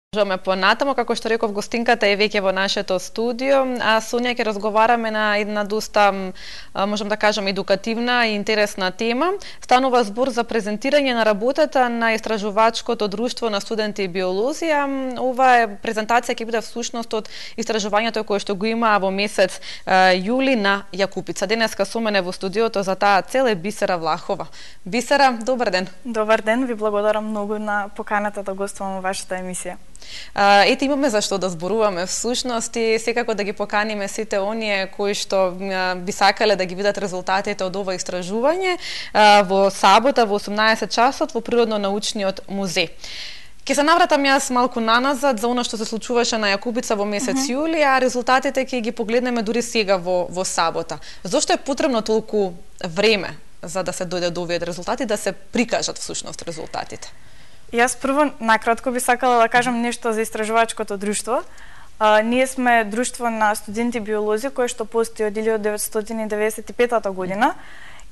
Продолжуваме понатамо, како што реков, гостинката е веќе во нашето студио, а со неја ќе разговараме на една доста, можам да кажам, едукативна и интересна тема. Станува збор за презентирање на работата на Истражувачкото друштво на студенти биолозија. Ова презентација ќе биде всушност од истражувањето кое што го има во месец јули на Јакупица. Денеска со мене во студиото за таа цел е Бисера Влахова. Бисера, добар ден. Добар ден, ви благодарам многу на поканата да гостувам во вашата емисија. Ете, имаме зашто да зборуваме всушност и секако да ги поканиме сите оние кои што би сакале да ги видат резултатите од ова истражување во сабота во 18 часот во Природно-научниот музеј. Ке се навратам јас малку наназад за оно што се случуваше на Јакупица во месец јули, а резултатите ќе ги погледнеме дури сега во сабота. Зошто е потребно толку време за да се дојде до овие резултати, да се прикажат всушност резултатите? Јас прво накратко би сакала да кажам нешто за Истражувачкото друштво. Ние сме друштво на студенти биолози кое што постои од 1995 година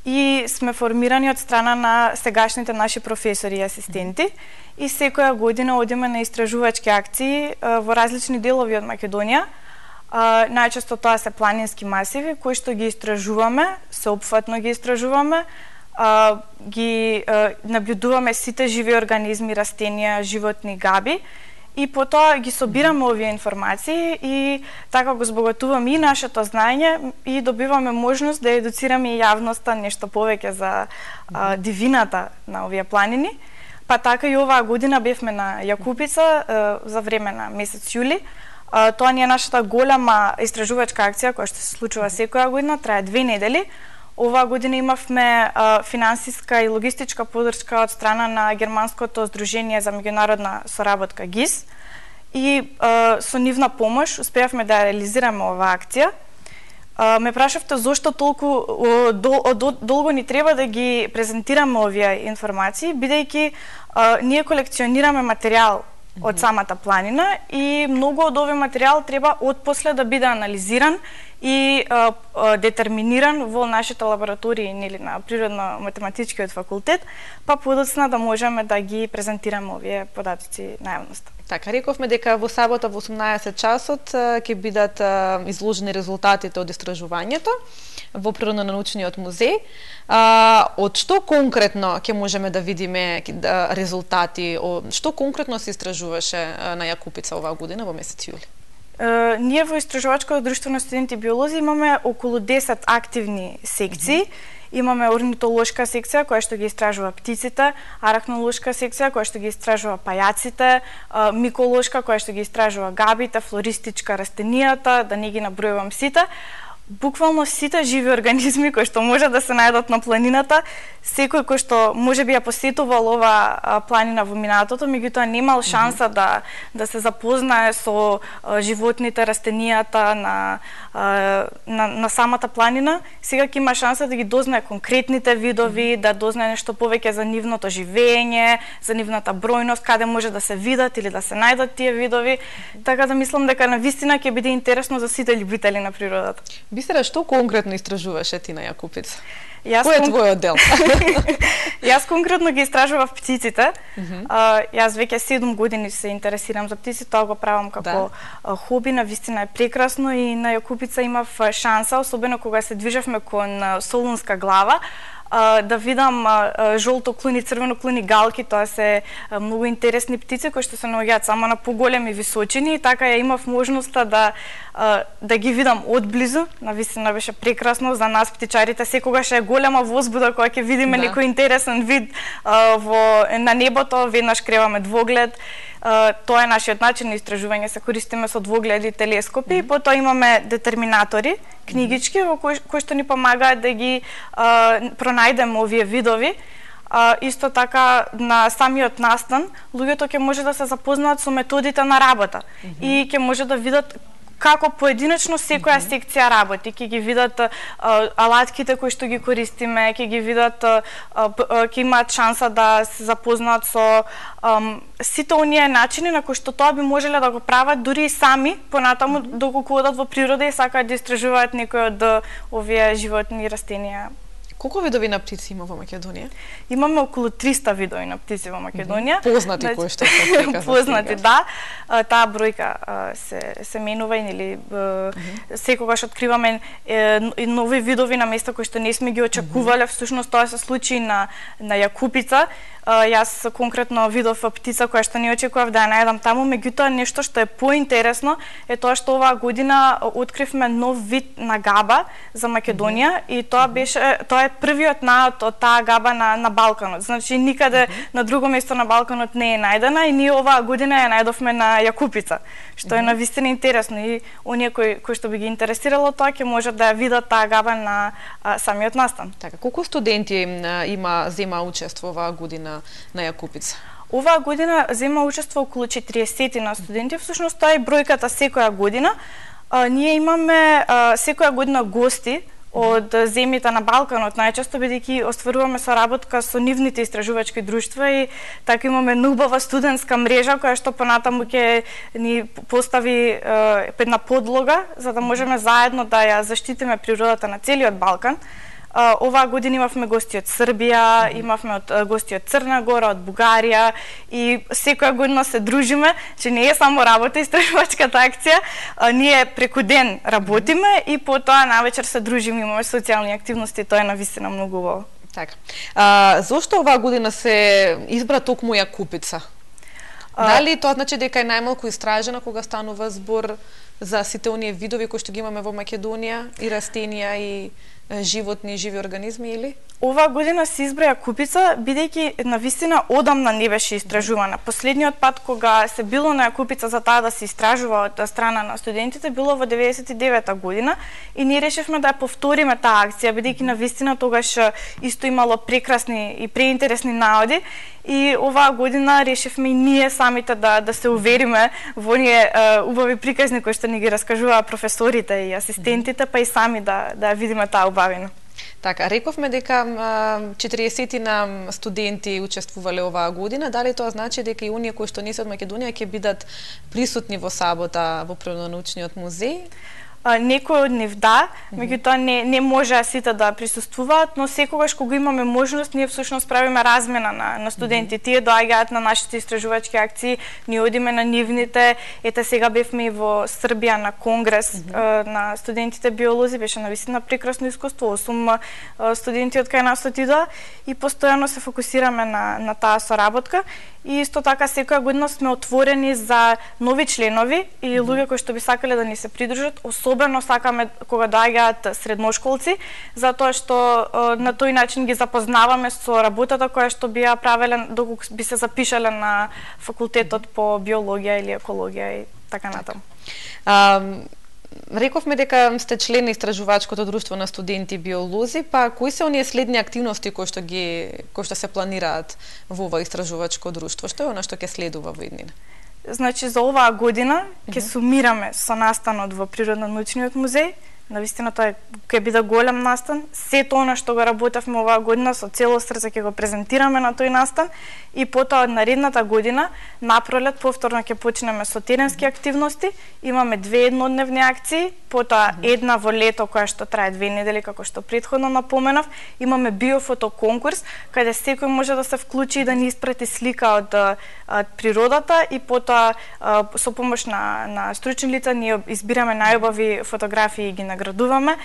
и сме формирани од страна на сегашните наши професори и асистенти и секоја година одиме на истражувачки акции во различни делови од Македонија. Најчесто тоа се планински масиви кои што ги истражуваме, сеопфатно ги истражуваме, ги наблюдуваме сите живи организми, растенија, животни, габи и потоа ги собираме овие информации и така го збогатуваме и нашето знаење и добиваме можност да едуцираме и јавноста нешто повеќе за дивината на овие планини. Па така и оваа година бевме на Јакупица за време на месец јули. Тоа ни е нашата голема истражувачка акција која што се случува секоја година, трае 2 недели. Оваа година имавме финансиска и логистичка подршка од страна на Германското здружение за меѓународна соработка ГИС и со нивна помош успеавме да реализираме оваа акција. Ме прашавте зошто толку долго ни треба да ги презентираме овие информации, бидејќи ние колекционираме материјал од самата планина и многу од овој материјал треба отпосле да биде анализиран и детерминиран во нашите лаборатории нели на Природно-математичкиот факултет, па подоцна да можеме да ги презентираме овие податоци на јавноста. Така, рековме дека во сабота во 18 часот ќе бидат изложени резултатите од истражувањето во Природно-научниот музеј. Од што конкретно ќе можеме да видиме резултати, што конкретно се истражуваше на Јакупица оваа година во месец јули? Ние во Истражувачкото друштво на студенти биолози имаме околу 10 активни секции. Имаме орнитолошка секција која што ги истражува птиците, арахнолошка секција која што ги истражува пајаците, миколошка која што ги истражува габите, флористичка растенијата, да не ги набројувам сите. Буквално сите живи организми кои што може да се најдат на планината, секој кој што можеби ја посетувал ова планина во минатото, меѓутоа немал шанса да се запознае со животните, растенијата на самата планина, сега ќе има шанса да ги дознае конкретните видови, да дознае нешто повеќе за нивното живење, за нивната бројност, каде може да се видат или да се најдат тие видови, така да мислам дека навистина ќе биде интересно за сите љубители на природата. Бисера, што конкретно истражуваше ти на Јакупица? Кој е твојот дел? Јас конкретно ги истражував птиците. Јас веќе 7 години се интересирам за птици, тоа го правам како хоби, навистина е прекрасно и на Јакупица имав шанса, особено кога се движевме кон Солунска глава, да видам жолтоклуни, црвеноклуни галки, тоа се многу интересни птици кои што се наоѓаат само на поголеми височини и така ја имав можноста да ги видам одблизу. Навистина беше прекрасно за нас птичарите, секогаш е голема возбуда кога ќе видиме некој интересен вид на небото, веднаш креваме двоглед. Тоа е нашиот начин на истражување, се користиме со двогледи телескопи, и потоа имаме детерминатори, книгички во кои што ни помагаат да ги пронајдеме овие видови. Исто така на самиот настан луѓето ќе може да се запознаат со методите на работа и ќе може да видат како поединечно секоја секција работи, ќе ги видат алатките кои што ги користиме, ќе ги видат, ќе имаат шанса да се запознаат со сите оние начини на кои што тоа би можеле да го прават дури и сами понатаму доколку одат во природа и сакаат да истражуваат некои од овие животни и растенија. Колку видови на птици има во Македонија? Имаме околу 300 видови на птици во Македонија. Познати кои што се познати, да. Таа бројка се менува или секогаш откриваме нови видови на места кои што не сме ги очекувале. Всушност тоа се случи на Јакупица. Јас конкретно видов птица која што не очекував да ја најдам таму, меѓутоа нешто што е поинтересно е тоа што оваа година откривме нов вид на габа за Македонија и тоа е првиот наод од таа габа на Балканот. Значи никаде на друго место на Балканот не е најдена и ние оваа година ја најдовме на Јакупица, што е навистина интересно и оние кои што би ги интересирало тоа ќе можат да ја видат таа габа на самиот настан. Така, колку студенти зема учество оваа година на Јакупица? Оваа година зема учество околу 40 на студенти, всушност тоа е бројката секоја година. Ние имаме секоја година гости од земјите на Балканот, најчесто бидејќи остваруваме соработка со нивните истражувачки друштва и така имаме убава студентска мрежа која што понатаму ќе ни постави една подлога за да можеме заедно да ја заштитиме природата на целиот Балкан. Оваа година имавме гости од Србија, имавме гости од Црна Гора, од Бугарија и секоја година се дружиме, че не е само работа истражувачката акција, ние преку ден работиме и потоа навечер се дружиме, имаме социјални активности, тоа е навистина многу убаво. Така. Зошто оваа година се избра токму Јакупица? Дали тоа значи дека е најмалку истражена кога станува збор за сите оние видови кои што ги имаме во Македонија, и растенија и животни, живи организми или? Оваа година се избра Јакупица, бидејќи навистина одамна не беше истражувана. Последниот пат кога се било на Јакупица за таа да се истражува од страна на студентите било во 99-та година и ние решивме да ја повториме таа акција, бидејќи навистина тогаш исто имало прекрасни и преинтересни наоди и оваа година решивме и ние самите да се увериме во оние убави приказни кои што ни ги раскажуваа професорите и асистентите, па и сами да ја видиме таа убавина. Така, рековме дека 40 на студенти учествувале оваа година. Дали тоа значи дека и оние кои што не се од Македонија ќе бидат присутни во сабота во Природно-научниот музеј? Некои од нив да, меѓутоа не може сите да присуствуваат, но секогаш кога имаме можност, ние всушност правиме размена на студенти. Тие доаѓаат на нашите истражувачки акции, ние одиме на нивните. Ете сега бевме и во Србија на конгрес на студентите биолози, беше навистина прекрасно искуство. 8 студенти од кај нас отидоа и постојано се фокусираме на таа соработка. И исто така секоја година сме отворени за нови членови и луѓе кои што би сакале да ни се придружат. Особено сакаме кога доаѓаат средношколци, затоа што на тој начин ги запознаваме со работата која што би ја правеле доколку би се запишале на факултетот по биологија или екологија и така натаму. Рековме дека сте член на истражувачкото друштво на студенти биолози, па кои се оние следни активности кои што се планираат во ова истражувачко друштво? Што е она што ќе следува во иднина? Значи за оваа година ќе сумираме со настанот во Природно-научниот музеј. Навистина тоа ќе биде голем настан. Сето она што го работевме оваа година со цело срце ќе го презентираме на тој настан и потоа од наредната година напролет повторно ќе почнеме со теренски активности. Имаме 2 еднодневни акции, потоа една во лето која што трае 2 недели како што претходно напоменав. Имаме биофото конкурс каде секој може да се вклучи и да ни испрати слика од природата и потоа со помош на стручни лица ние избираме најубави фотографии и ги наградуваме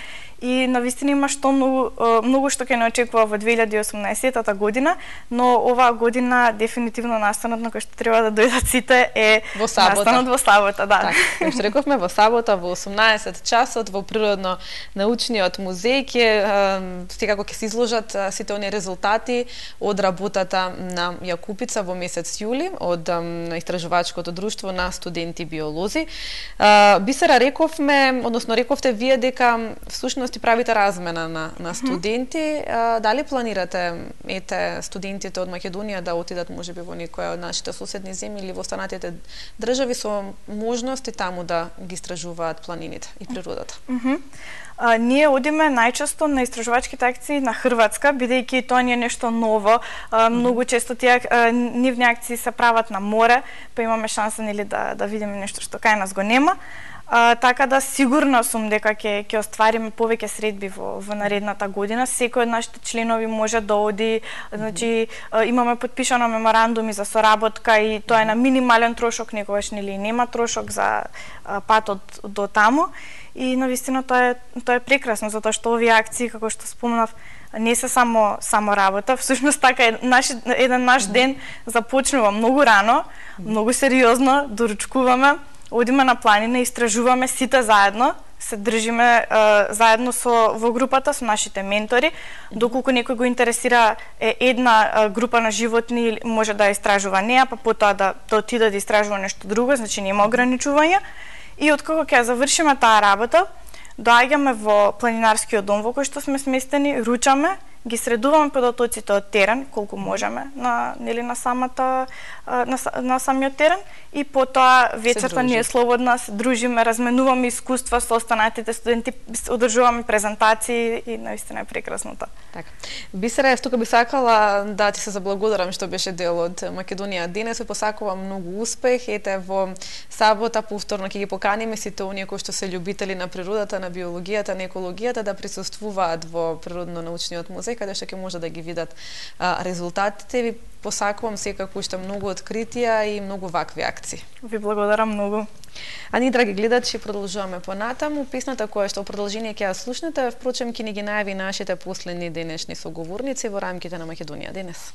и навистина има што многу што ќе не очекува во 2018 година, но оваа година дефинитивно настанот на кој што треба да дојдат сите е настанот во сабота, да. Така, што рековме во сабота во 18 часот во Природно-научниот музеј секако ќе се изложат сите оние резултати од работата на Јакупица во месец јули од истражувачкото друштво на студенти биолози. Бисера, рековте вие дека всушност правите размена на студенти. Дали планирате студентите од Македонија да отидат можеби во некоја од нашите соседни земји или во останатите држави со можности таму да ги истражуваат планините и природата? Ние одиме најчесто на истражувачките акции на Хрватска, бидејќи тоа не е нешто ново. Многу често тие нивни акции се прават на море, па имаме шанса да видиме нешто што кај нас го нема. така да сигурна сум дека ќе оствариме повеќе средби во наредната година. Секој од нашите членови може да оди, значи имаме подпишано меморандуми за соработка и тоа е на минимален трошок, некогаш нели нема трошок за патот до таму. И навистина тоа е прекрасно, затоа што овие акции, како што спомнав, не се само работа. Всушност така еден наш ден започнува многу рано, многу сериозно, доручкуваме, одиме на планина, истражуваме сите заедно, се држиме заедно во групата со нашите ментори. Доколку некој го интересира една група на животни, може да истражува неа, па потоа да отиде да истражува нешто друго, значи нема ограничувања. И откако ќе завршиме таа работа, доаѓаме во планинарскиот дом во кој што сме сместени, ручаме, ги средуваме податоците од терен колку можеме на самиот терен и потоа вечерта ние слободна се дружиме, разменуваме искуства со останатите студенти, одржуваме презентации и наистина е прекрасно тоа. Така. Бисера, тука би сакала да ти се заблагодарам што беше дел од Македонија денес, и посакувам многу успех. Ете во сабота повторно ќе ги поканиме сите оние кои што се љубители на природата, на биологијата, на екологијата да присуствуваат во Природно-научниот музеј, каде што ќе може да ги видат резултатите. Ви посакувам секако уште многу откритија и многу вакви акции. Ви благодарам многу. А ние, драги гледачи, продолжуваме понатаму. Песната која што продолжение ќе ја слушнете, впрочем ќе ни ги најави нашите последни денешни соговорници во рамките на Македонија денес.